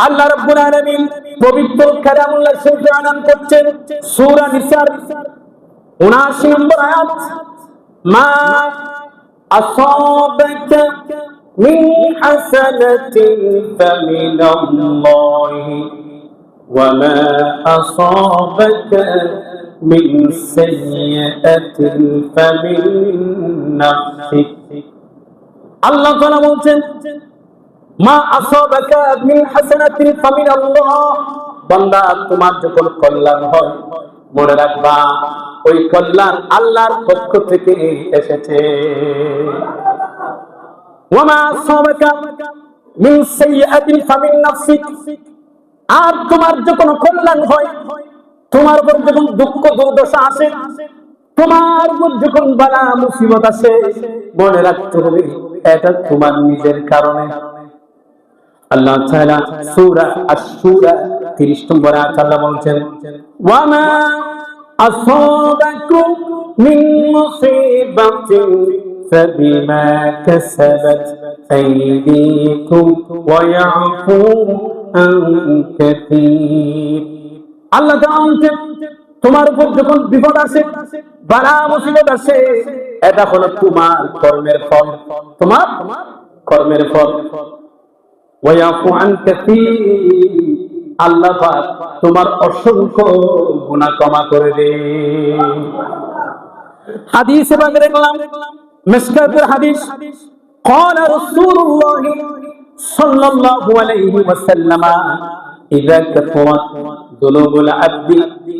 আল্লাহ রাব্বুল আলামিন পবিত্র কালামুল্লাহ শরীফে আনান করছেন সূরা নিসার 79 নম্বর আয়াত, মা আসাবাকা মিন হাসানাতিন ফামিনাল্লাহি ওয়া মা আসাবাকা মিন সাইয়্যাতিন ফামিন নাফসিক। আল্লাহ তাআলা বলছেন, মা আসাবাকা মিন হাসানাতিন ফামিনাল্লাহ, বান্দা তোমার যখন কল্যাণ হয় মনে রাখবা ওই কল্যাণ আল্লাহর পক্ষ থেকে এসেছে। ওয়া মা আসাবাকা মিন সাইয়্যাতিন ফামিন নাফসিক, আর তোমার যখন কল্যাণ হয়, তোমার উপর যখন দুঃখ দুর্দশা আসে, তোমার উপর যখন বালা মুসিবত আসে, মনে রাখতে হবে এটা তোমার নিজের কারণে। আল্লাহ তাআলা সূরা আশ-শূরা 30 নম্বর আয়াত আল্লাহ বলছেন, ওয়া মা আসাবাকুম মিন মুসিবাতিন ফাবিমা কাসাবাত আইদিকুম ওয়া ইয়াফু আন কাসীর। আল্লাহ তাআলা বলছেন, তোমার উপর যখন বিপদ আসে, বালা মুসিবত আসে, এটা হলো তোমার কর্মের ফল, তোমার কর্মের ফল। ওয়ায়াফু আন কাসীর, আল্লাহ পাক তোমার অসংখ্য গুনাহ ক্ষমা করে দেন। হাদিসে পাক দেখলাম, মিশকাতের হাদিস, قال رسول الله صلى الله عليه وسلم إذا كثرت ذنوب العبد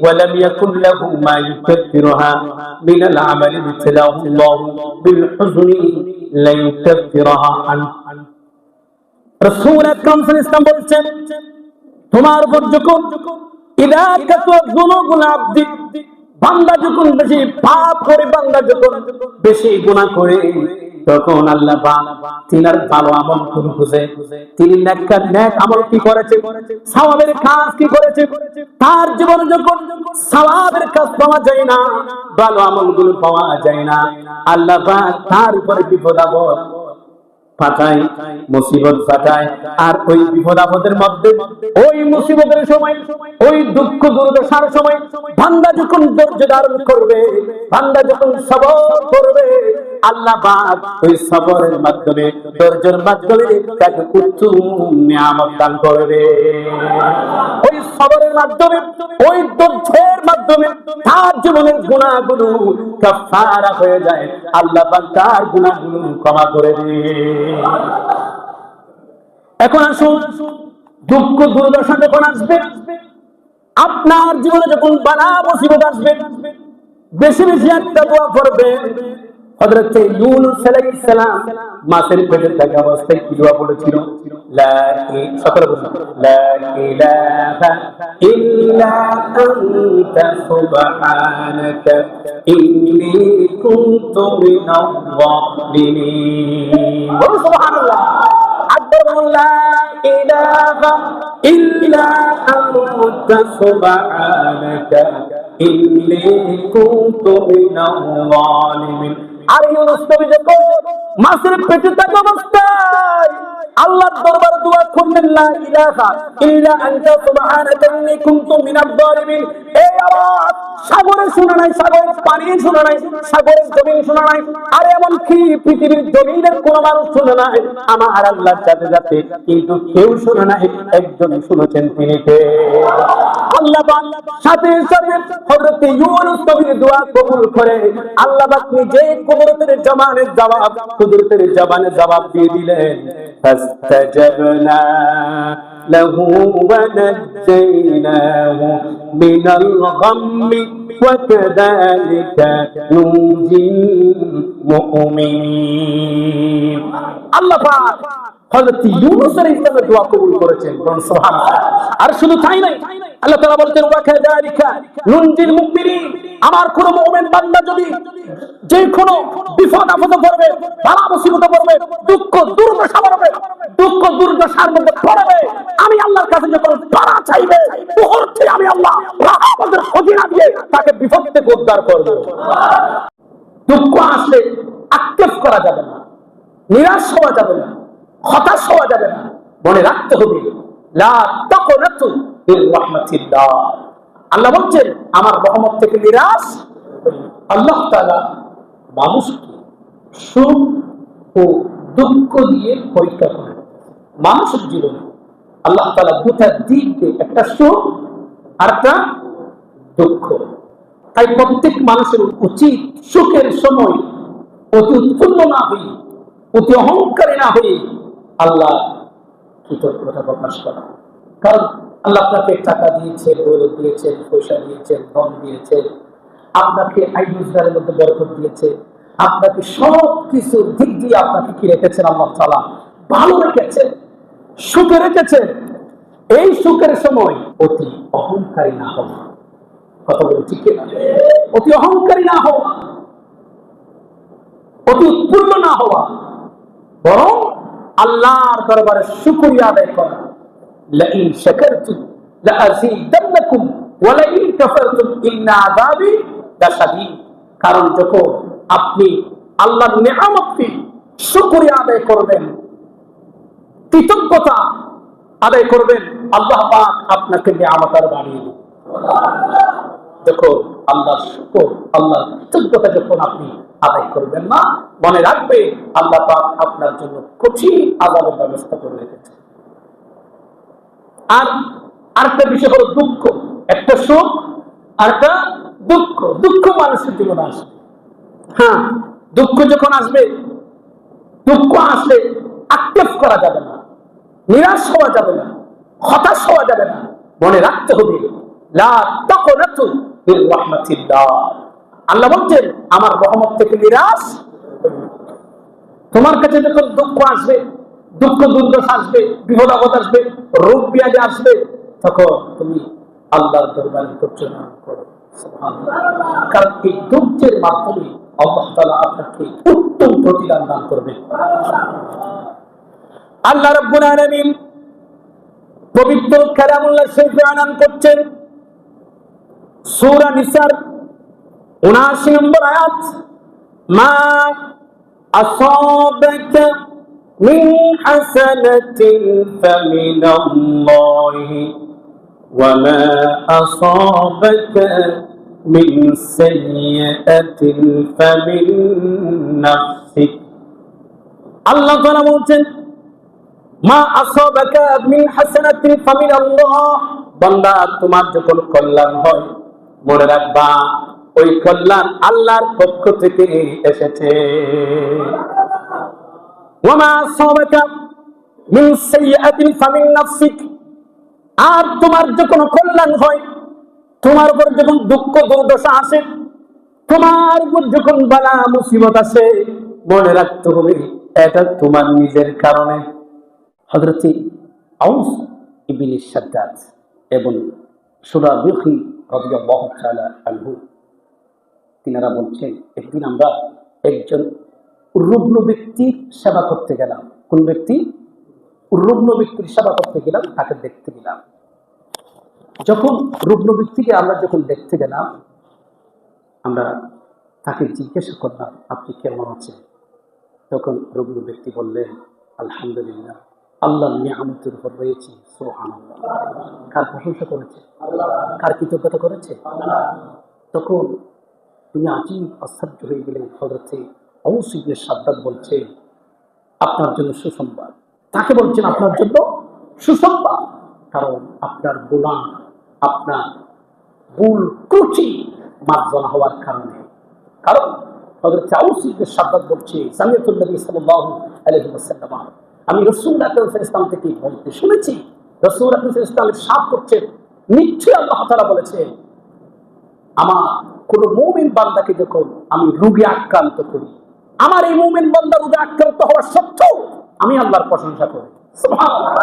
ولم يكن له ما يكفرها من العمل ابتلاه الله بالحزن لا يكفرها عنه। রাসূল আকরাম সাল্লাল্লাহু আলাইহি ওয়াসাল্লাম বলেছেন, তোমার উপর যখন ইদা কাসরাত যুনুবুল আবদি, বান্দা যখন বেশি পাপ করে, বান্দা যখন বেশি গুনাহ করে, তখন আল্লাহ পাক তিনার ভালো আমল খুঁজে, তিনি নেক আমল কি করেছে, সওয়াবের কাজ কি করেছে, তার জীবনে যখন সওয়াবের কাজ পাওয়া যায় না, ভালো আমলগুলো পাওয়া যায় না, আল্লাহ পাক তার উপরে বিপদ আপদ পাঠায়, মুসিবত পাঠায়। আর ওই বিপদ আপদের মধ্যে, ওই মুসিবতের সময়, ওই দুঃখ দুর্দশার সময় বান্দা যখন ধৈর্য ধারণ করবে, বান্দা যখন সবর করবে, আল্লাহ পাক ওই সবরের মাধ্যমে, ধৈর্যের মাধ্যমে তাকে উত্তম নিয়ামত দান করবে। ওই সবরের মাধ্যমে, ওই ধৈর্যের মাধ্যমে তার জীবনের গুনাহগুলো কাফারা হয়ে যায়, আল্লাহ পাক তার গুনাহগুলো ক্ষমা করে দেয়। এখন আসুন, দুঃখ দুর্দশা যখন আসবে, আপনার জীবনে যখন বালা মুসিবত আসবে, বেশি বেশি একটা দোয়া করবে। হযরত ইউনূস আলাইহিস সালাম মাছের পেটে থাকা অবস্থায় কি দোয়া বলেছিল? লা ইলাহা ইল্লা আনতা সুবহানাকা ইন্নী কুনতু মিনাল যালিমিন। বলো সুবহানাল্লাহ। আকবার বলুন, লা ইলাহা ইল্লা আনতা সুবহানাকা ইন্নী কুনতু মিনাল যালিমিন। আর ইউনূস নবী যখন মাছের পেটে থাকা অবস্থায় আল্লাহর দরবারে দোয়া করলেন, লা ইলাহা ইল্লা আনতা সুবহানাকা ইন্নী কুনতু মিনাজ জালিমিন। এই আওয়াজ সাগরে শোনা নাই, সাগরের পানি শোনা নাই, সাগরের জমিন শোনা নাই, আর এমন কি পৃথিবীর জমিনের কোন মানুষ শোনা নাই, আমার আল্লাহর সাথে সাথে কিন্তু কেউ শোনা নাই, একজন শুনেছেন, তিনি কে? আল্লাহ পাক সাথে সাথে হযরত ইউনূস নবীর দোয়া কবুল করে আল্লাহ পাক নিজে কুদরতের জবানে জবাব দিয়ে দিলেন। ফাস্তাজাবনা লাহু ওয়া নাজ্জাইনাহু মিনাল গাম্মি ওয়া কাযালিকা নুনজিল মুমিনিন। আল্লাহ পাক হযরত ইউনূস আলাইহিস সালামের দোয়া কবুল করেছেন, সুবহানাল্লাহ। আর শুধু তাই নয়, আল্লাহ তাআলা বলতেন, ওয়া কাযালিকা নুনজিল মুমিনিন। আমার কোন মুমিন বান্দা যদি যে কোনো বিপদ আপদে পড়বে, বালা মুসিবতে পড়বে, দুঃখ দুর্দশা পড়বে, দুঃখ দুর্দশার মধ্যে পড়বে, আমি আল্লাহর কাছে যখন দোয়া চাইবে, মুহূর্তে আমি আল্লাহ রাহমাতের খজিনা দিয়ে তাকে বিপদ থেকে উদ্ধার করব। দুঃখ আসলে আক্ষেপ করা যাবে না, নিরাশ হওয়া যাবে না, হতাশ হওয়া যাবে না। মনে রাখতে হবে লা তাকনাতু মির রাহমাতিল্লাহ। আল্লাহ বলছেন আমার রহমত থেকে নিরাশ। আল্লাহ তাআলা মানুষকে সুখ ও দুঃখ দিয়ে পরীক্ষা করেন। মানুষের জীবনে আল্লাহ তাআলা দুটা দিক দিয়ে, একটা সুখ আর একটা দুঃখ। তাই প্রত্যেক মানুষের উচিত সুখের সময় অতি উৎফুল্ল না হয়ে, অতি অহংকারী না হয়ে আল্লাহ কৃতজ্ঞতা প্রকাশ করা। কারণ আল্লাহ আপনাকে টাকা দিয়েছেন, দৌলত দিয়েছেন, পয়সা দিয়েছেন, ধন দিয়েছেন, আপনাকে আইন রোজগারের মধ্যে বরকত দিয়েছে, আপনাকে সব কিছুর দিক দিয়ে আপনাকে কি রেখেছেন আল্লাহ তাআলা? ভালো রেখেছেন, সুখে রেখেছেন। এই সুখের সময় অতি অহংকারী না হওয়া। কথা বলি ঠিক না? অতি অহংকারী না হওয়া, অতি উৎফুল্ল না হওয়া, বরং আল্লাহর দরবারে শুকরিয়া আদায় করা। লাইন শাকারতুম লাযীদান্নাকুম ওয়া লাইন কাফারতুম ইন্না আযাবি লাশাদীদ। কারণ যখন আপনি আল্লাহর নিয়ামতকে শুকরিয়া আদায় করবেন, কৃতজ্ঞতা আদায় করবেন, আল্লাহ পাক আপনাকে নিয়ামত আর বাড়িয়ে দিবেন। দেখো আল্লাহর শুকর, আল্লাহর কৃতজ্ঞতা যখন আপনি আদায় করবেন না, মনে রাখবে আল্লাহ পাক আপনার জন্য কঠিন আযাবের ব্যবস্থা করে রেখেছে। আর আরেকটা বিষয় হলো দুঃখ। একটা সুখ আর একটা দুঃখ। দুঃখ মানুষের জীবনে আসবে। হ্যাঁ, দুঃখ যখন আসবে, দুঃখ আসলে আক্ষেপ করা যাবে না, নিরাশ হওয়া যাবে না, হতাশ হওয়া যাবে না। মনে রাখতে হবে লা তাকনাতু মির রাহমাতিল্লাহ। আল্লাহ বলছেন আমার রহমত থেকে নিরাশ। তোমার কাছে যখন দুঃখ আসবে, দুঃখ দুর্দশা আসবে, বিপদ আপদ আসবে, রোগ ব্যাধি আসবে, তখন তুমি আল্লাহর দরবারে ধৈর্য ধারণ করো। সুবহানাল্লাহ। কারণ এই ধৈর্যের মাধ্যমে আল্লাহ তাআলা আপনাকে উত্তম প্রতিদান দান করবেন। আল্লাহ রাব্বুল আলামিন পবিত্র কালামুল্লাহ শরীফে আনান করছেন সূরা নিসার ৭৯ নম্বর আয়াত, মা আসাবাকা মিন হাসানাতিন ফামিনাল্লাহি ওয়া মা আসাবাকা মিন সাইয়্যাতিন ফামিন নাফসিক। আল্লাহ তাআলা বলছেন মা আসাবাকা মিন হাসানাতিন ফামিনাল্লাহ। বান্দা তোমার যখন কল্যাণ হয়, মনে রাখবা ওই কল্যাণ আল্লাহর পক্ষ থেকে এসেছে। ওয়া মা আসাবাকা মিন সাইয়্যাতিন ফামিন নাফসিক। আর তোমার যখন কল্যাণ হয়, তোমার উপর যখন দুঃখ দুর্দশা আসে, তোমার উপর যখন বালা মুসিবত আসে, মনে রাখতে হবে এটা তোমার নিজের কারণে। হযরত আউস ইবনে শাদ্দাদ এবং সুরাবিহি রাদিয়াল্লাহু তাআলা আনহু তিনারা বলছেন, একদিন আমরা একজন রুগ্ন ব্যক্তির সেবা করতে গেলাম। কোন ব্যক্তি? রুগ্ন ব্যক্তির সেবা করতে গেলাম, তাকে দেখতে গেলাম। যখন রুগ্ন ব্যক্তিকে আমরা যখন দেখতে গেলাম, আমরা তাকে জিজ্ঞাসা করলাম আপনি কেমন আছেন? তখন রুগ্ন ব্যক্তি বললেন আলহামদুলিল্লাহ, আল্লাহর নিয়ামতের উপর রয়েছে। সুবহানাল্লাহ। কার প্রশংসা করেছে? কার কৃতজ্ঞতা করেছে? তখন তুমি আজীব আশ্চর্য হয়ে গেলে। হযরত আউস ইবনে শাদ্দাদ বলছে আপনার জন্য সুসংবাদ। তাকে বলছেন আপনার জন্য সুসংবাদ, কারণ আপনার গুনাহ, আপনার ভুল ত্রুটি মার্জনা হওয়ার কারণে। কারণ হযরত আউস ইবনে শাদ্দাদ বলছে সামিআতুন নবী সাল্লাল্লাহু আলাইহি ওয়াসাল্লাম, আমি রাসূল আকরাম সাল্লাল্লাহু আলাইহি ওয়াসাল্লাম থেকে বলতে শুনেছি, রাসূল আকরাম সাল্লাল্লাহু আলাইহি ওয়াসাল্লাম সাফ করছেন নিশ্চয়ই আল্লাহ তাআলা বলেছেন আমার কোন মুমিন বান্দাকে যখন আমি রোগে আক্রান্ত করি, আমার এই মুমিন বান্দা রোগে আক্রান্ত হওয়া সত্ত্বেও আমি আল্লাহর প্রশংসা করি। সুবহানাল্লাহ।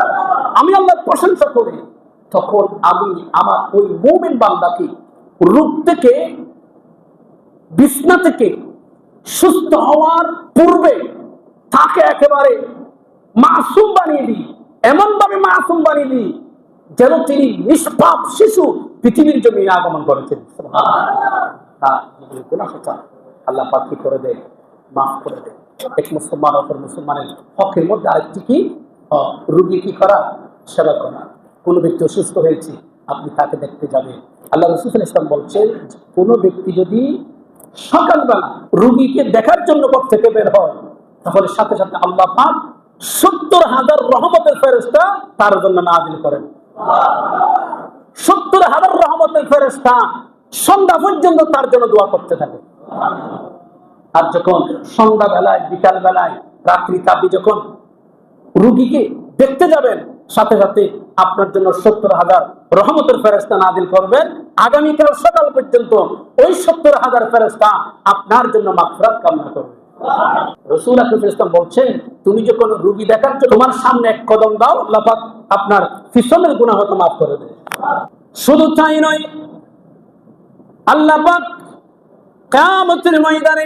আমি আল্লাহর প্রশংসা করি, তখন আমি আমার ওই মুমিন বান্দাকে রোগ থেকে, বিছনা থেকে সুস্থ হওয়ার পূর্বে তাকে একেবারে মাসুম বানিয়ে দিই, এমন ভাবে মাসুম বানিয়ে দিই যেন তিনি নিষ্পাপ শিশু পৃথিবীর জমিনে আগমন করেছেন। আল্লাহ পাক কি করে দেয়? মাফ করে দেয়। এক মুসলমান অপর মুসলমানের হকের মধ্যে আরেকটি কি? রোগী কি করা? সেবা করা। কোনো ব্যক্তি অসুস্থ হয়েছে, আপনি তাকে দেখতে যাবেন। আল্লাহ রাসূল সাল্লাল্লাহু আলাইহি ওয়াসাল্লাম বলছেন, কোনো ব্যক্তি যদি সকালবেলা রোগীকে দেখার জন্য ঘর থেকে বের হয়, তাহলে সাথে সাথে আল্লাহ পাক 70,000 রহমতের ফেরেশতা তার জন্য নাযিল করেন। 70,000 রহমতের ফেরেশতা সন্ধ্যা পর্যন্ত তার জন্য দোয়া করতে থাকে। আর যখন সন্ধ্যা বেলায়, বিকাল বেলায়, রাত্রি আপনি যখন রোগীকে দেখতে যাবেন, সাথে সাথে আপনার জন্য 70,000 রহমতের ফেরেশতা নাযিল করবেন। আগামীকাল সকাল পর্যন্ত ওই 70,000 ফেরেশতা আপনার জন্য মাগফিরাত কামনা করবে। রাসূল আকরাম সাল্লাল্লাহু আলাইহি ওয়াসাল্লাম বলছেন, তুমি যখন রোগী দেখার জন্য তোমার সামনে এক কদম দাও, আল্লাহ পাক আপনার পিছনের গুনাহ হয়তো মাফ করে দেয়। শুধু তাই নয়, আল্লাহ পাক কিয়ামতের ময়দানে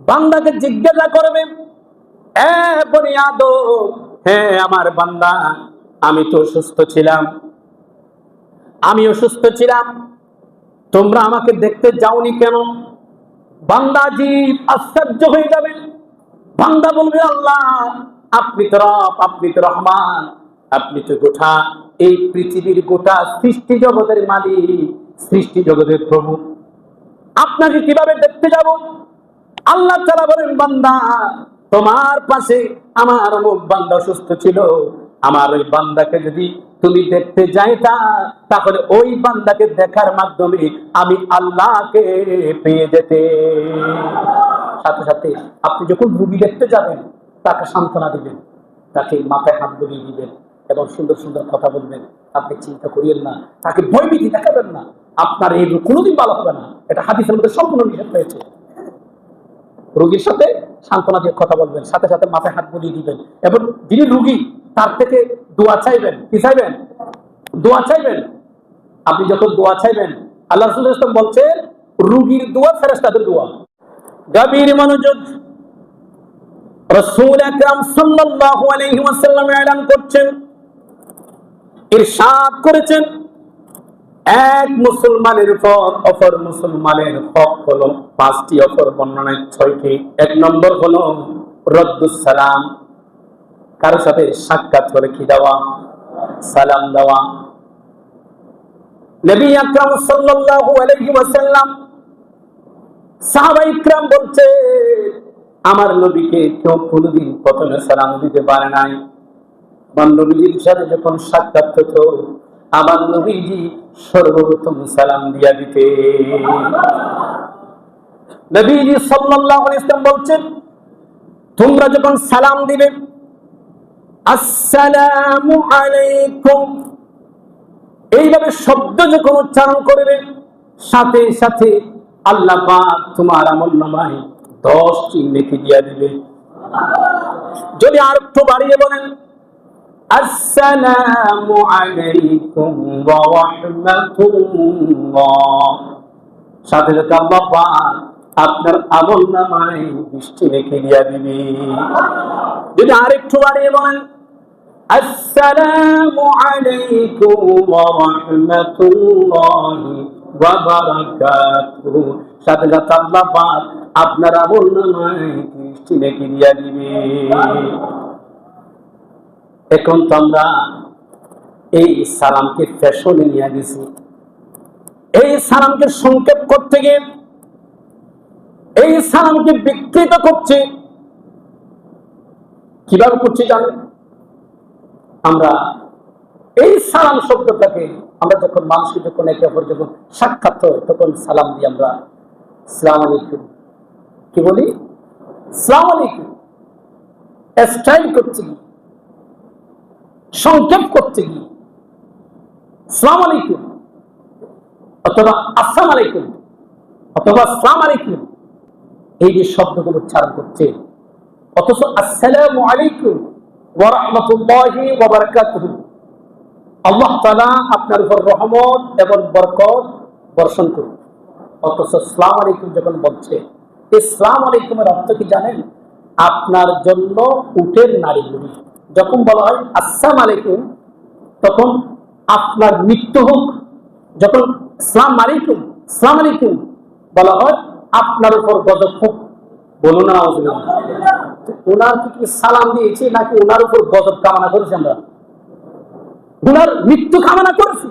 বান্দাকে জিজ্ঞাসা করবে, এ বনি আদম, হে আমার বান্দা, আমি তো অসুস্থ ছিলাম, তোমরা আমাকে দেখতে যাওনি কেন? বান্দা জীব আশ্চর্য হয়ে যাবে। বান্দা বলবে, আল্লাহ, আপনি তো রব, আপনি তো রহমান, আপনি তো গোটা এই পৃথিবীর গোটা সৃষ্টি জগতের মালিক, সৃষ্টি জগতের প্রভু, আপনাকে কিভাবে দেখতে যাব? আল্লাহ তাআলা বলেন, বান্দা, তোমার পাশে আমার অমুক বান্দা অসুস্থ ছিল, আমার ওই বান্দাকে যদি তুমি দেখতে যাইতা, তাহলে ওই বান্দাকে দেখার মাধ্যমে আমি আল্লাহকে পেয়ে যেতে। সাথে সাথে আপনি যখন রোগী দেখতে যাবেন, তাকে সান্ত্বনা দিবেন, তাকে মাথায় হাত বুলিয়ে দিবেন এবং সুন্দর সুন্দর কথা বলবেন। আপনি চিন্তা করিয়েন না, তাকে ভয়ভীতি দেখাবেন না, আপনার এই রোগ কোনোদিন ভালো হবে না। এটা হাদিসের মধ্যে সম্পূর্ণ নিষেধ হয়েছে। রোগীর সাথে সান্ত্বনা দিয়ে কথা বলবেন, সাথে সাথে মাথায় হাত বুলিয়ে দিবেন এবং যিনি রোগী তার থেকে দোয়া চাইবেন। কি চাইবেন? দোয়া চাইবেন। আপনি যখন দোয়া চাইবেন, আল্লাহ রাসূল সাল্লাল্লাহু আলাইহি ওয়াসাল্লাম বলছেন, রোগীর দোয়া ফেরেশতাদের দোয়া। গভীর মনোযোগ। রাসূল আকরাম সাল্লাল্লাহু আলাইহি ওয়াসাল্লাম এলান করছেন, ইরশাদ করেছেন, এক মুসলমানের উপর অপর মুসলমানের হক হলো 5টি, অপর বর্ণনায় 6টি। 1 নম্বর হলো রদ্দুস সালাম, কারোর সাথে সাক্ষাৎ করে কি দেওয়া? সালাম দেওয়া। নবী আকরাম সাল্লাল্লাহু আলাইহি ওয়াসাল্লাম, সাহাবায়ে ইকরাম বলছে, আমার নবীকে কেউ কোনোদিন প্রথমে সালাম দিতে পারে নাই। আমার নবীজির সাথে যখন সাক্ষাৎ হতো, আমার নবীজি সর্বপ্রথম সালাম দিয়া দিতে। নবীজি সাল্লাল্লাহু আলাইহি ওয়াসাল্লাম বলছেন, তোমরা যখন সালাম দিবে, আসসালামু আলাইকুম এইভাবে শব্দ যখন উচ্চারণ করবে, সাথে সাথে আল্লাহ পাক তোমার আমলনামায় 10টি নেকি দিয়া দিবে। যদি আর একটু বাড়িয়ে বলেন, আসসালামু আলাইকুম ওয়া রাহমাতুল্লাহ, সাথে সাথে আল্লাহ পাক আপনার আমলনামায় 20টি নেকি দিয়া দিবে। যদি আর একটু বাড়িয়ে বলেন, আসসালামু আলাইকুম ওয়া রাহমাতুল্লাহি ওয়া বারাকাতুহু, সাথে সাথে আল্লাহ পাক আপনার আমলনামায় 30টি নেকি দিয়া দিবে। এখন তো আমরা এই সালামকে ফ্যাশনে নিয়ে গেছি। এই সালামকে সংক্ষেপ করতে গিয়ে এই সালামকে বিকৃত করছে। কিভাবে করছি জানেন? আমরা এই সালাম শব্দটাকে আমরা যখন মানুষকে যখন একে অপর যখন সাক্ষাৎ হয়, তখন সালাম দিই আমরা আসসালামু আলাইকুম। কি বলি? আসসালামু আলাইকুম। স্টাইল করছি কি, সংক্ষেপ করছে কি, আসসালামু আলাইকুম অথবা আসসালামু আলাইকুম অথবা আসসালামু আলাইকুম, এই যে শব্দগুলো উচ্চারণ করছে। অথচ আসসালামু আলাইকুম ওয়া রাহমাতুল্লাহি ওয়া বারাকাতুহু, আল্লাহ তাআলা আপনার উপর রহমত এবং বরকত বর্ষণ করুন। অথচ আসসালামু আলাইকুম যখন বলছে, আসসালামু আলাইকুমের অর্থ কি জানেন? আপনার জন্য উটের নাড়িগুলি। যখন বলা হয় আসসালামু আলাইকুম, তখন আপনার মৃত্যু হোক। যখন আসসালামু আলাইকুম আসসালামু আলাইকুম বলা হয়, আপনার উপর গজব হোক। বলুন না আউযুবিল্লাহ। ওনার কি সালাম দিয়েছি নাকি ওনার উপর গজব কামনা করেছি? আমরা উনার মৃত্যু কামনা করেছি,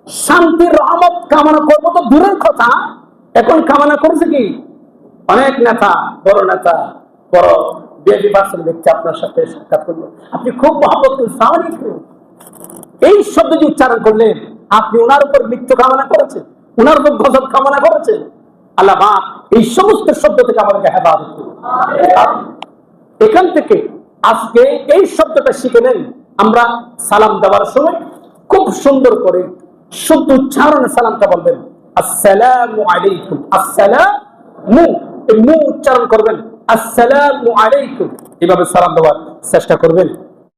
শান্তির রহমত কামনা করবো তো দূরের কথা, এখন কামনা করেছে কি অনেক নেতা, বড় নেতা, বড় বিএপি পার্সন ব্যক্তি আপনার সাথে সাক্ষাৎ করলো, আপনি খুব মহব্বত করলেন, সালাম আলাইকুম, এই শব্দ যে উচ্চারণ করলেন, আপনি ওনার উপর মৃত্যু কামনা করেছেন, ওনার উপর গজব কামনা করেছেন। আল্লাহ পাক এই সমস্ত শব্দ থেকে আমাদেরকে হেফাজত করুন। এখান থেকে আজকে এই শব্দটা শিখে নেন, আমরা সালাম দেওয়ার সময় খুব সুন্দর করে শুদ্ধ উচ্চারণে সালামটা বলবেন, আসসালামু আলাইকুম, আসসালামু, এই মু উচ্চারণ করবেন, আসসালামু আলাইকুম, এভাবে সালাম দেওয়ার চেষ্টা করবেন।